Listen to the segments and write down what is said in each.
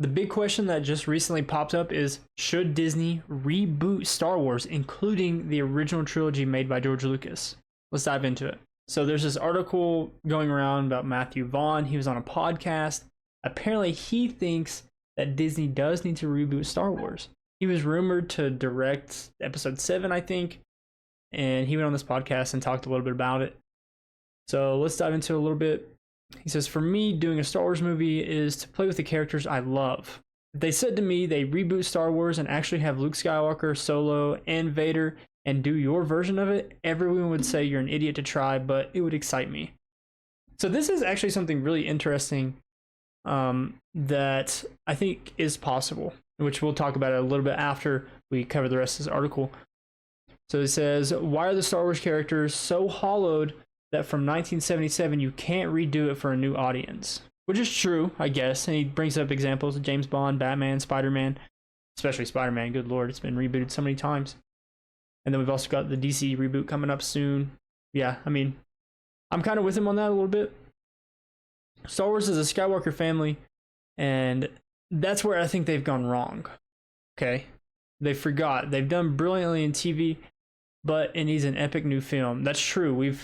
The big question that just recently popped up is, should Disney reboot Star Wars, including the original trilogy made by George Lucas? Let's dive into it. So there's this article going around about Matthew Vaughn. He was on a podcast. Apparently he thinks that Disney does need to reboot Star Wars. He was rumored to direct episode 7, I think, and he went on this podcast and talked a little bit about it. So let's dive into it a little bit. He says, for me, doing a Star Wars movie is to play with the characters I love. If they said to me they reboot Star Wars and actually have Luke Skywalker, Solo, and Vader and do your version of it, everyone would say you're an idiot to try, but it would excite me. So this is actually something really interesting that I think is possible, which we'll talk about it a little bit after we cover the rest of this article. So it says, why are the Star Wars characters so hollowed that from 1977 you can't redo it for a new audience? Which is true, I guess. And he brings up examples of James Bond, Batman, Spider-Man, especially Spider-Man. Good Lord, it's been rebooted so many times. And then we've also got the DC reboot coming up soon. Yeah, I mean, I'm kind of with him on that a little bit. Star Wars is a Skywalker family, and that's where I think they've gone wrong. Okay? They forgot. They've done brilliantly in TV, but it needs an epic new film. That's true.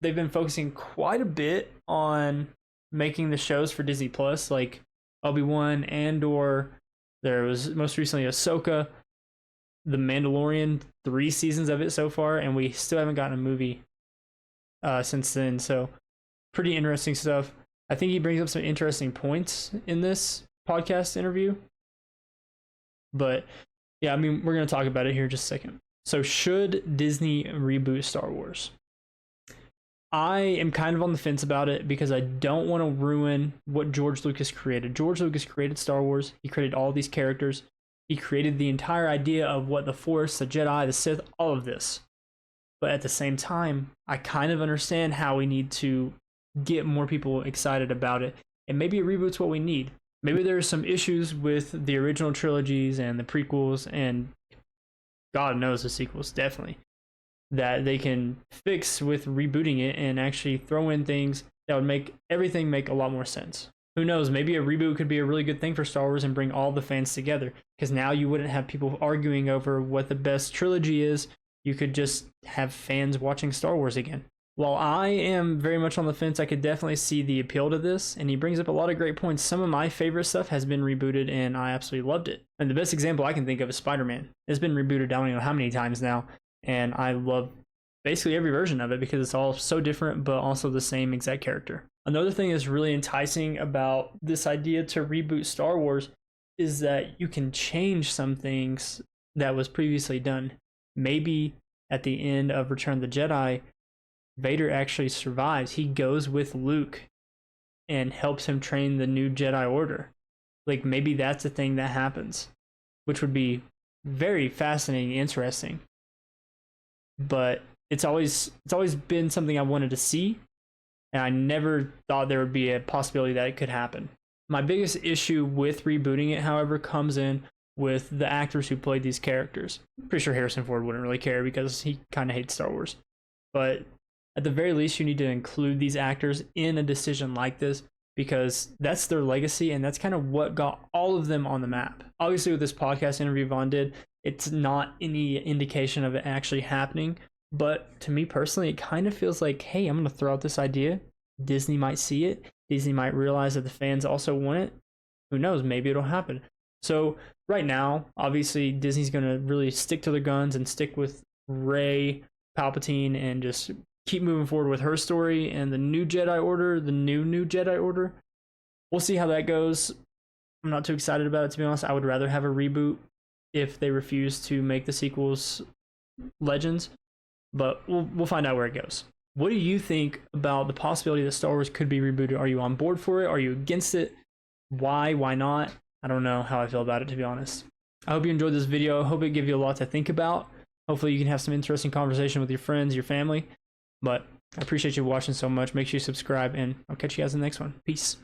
They've been focusing quite a bit on making the shows for Disney Plus, like Obi-Wan, Andor. There was most recently Ahsoka, The Mandalorian, 3 seasons of it so far, and we still haven't gotten a movie since then. So pretty interesting stuff. I think he brings up some interesting points in this podcast interview. But yeah, I mean, we're going to talk about it here in just a second. So should Disney reboot Star Wars? I am kind of on the fence about it because I don't want to ruin what George Lucas created. George Lucas created Star Wars. He created all these characters. He created the entire idea of what the Force, the Jedi, the Sith, all of this. But at the same time, I kind of understand how we need to get more people excited about it. And maybe a reboot's what we need. Maybe there are some issues with the original trilogies and the prequels and God knows the sequels, definitely, that they can fix with rebooting it and actually throw in things that would make everything make a lot more sense. Who knows, maybe a reboot could be a really good thing for Star Wars and bring all the fans together, because now you wouldn't have people arguing over what the best trilogy is. You could just have fans watching Star Wars again. While I am very much on the fence, I could definitely see the appeal to this, and he brings up a lot of great points. Some of my favorite stuff has been rebooted, and I absolutely loved it. And the best example I can think of is Spider-Man. It's been rebooted, I don't even know how many times now, and I love basically every version of it because it's all so different, but also the same exact character. Another thing that's really enticing about this idea to reboot Star Wars is that you can change some things that was previously done. Maybe at the end of Return of the Jedi, Vader actually survives. He goes with Luke and helps him train the new Jedi Order. Like, maybe that's a thing that happens, which would be very fascinating, interesting. But it's always been something I wanted to see, and I never thought there would be a possibility that it could happen. My biggest issue with rebooting it, however, comes in with the actors who played these characters. I'm pretty sure Harrison Ford wouldn't really care because he kind of hates Star Wars. But at the very least, you need to include these actors in a decision like this because that's their legacy, and that's kind of what got all of them on the map. Obviously, with this podcast interview Vaughn did, it's not any indication of it actually happening. But to me personally, it kind of feels like, hey, I'm going to throw out this idea. Disney might see it. Disney might realize that the fans also want it. Who knows? Maybe it'll happen. So right now, obviously, Disney's going to really stick to their guns and stick with Rey Palpatine and just keep moving forward with her story and the new Jedi Order, the new Jedi Order. We'll see how that goes. I'm not too excited about it, to be honest. I would rather have a reboot if they refuse to make the sequels Legends. But we'll find out where it goes. What do you think about the possibility that Star Wars could be rebooted? Are you on board for it? Are you against it? Why? Why not? I don't know how I feel about it, to be honest. I hope you enjoyed this video. I hope it gave you a lot to think about. Hopefully you can have some interesting conversation with your friends, your family. But I appreciate you watching so much. Make sure you subscribe, and I'll catch you guys in the next one. Peace.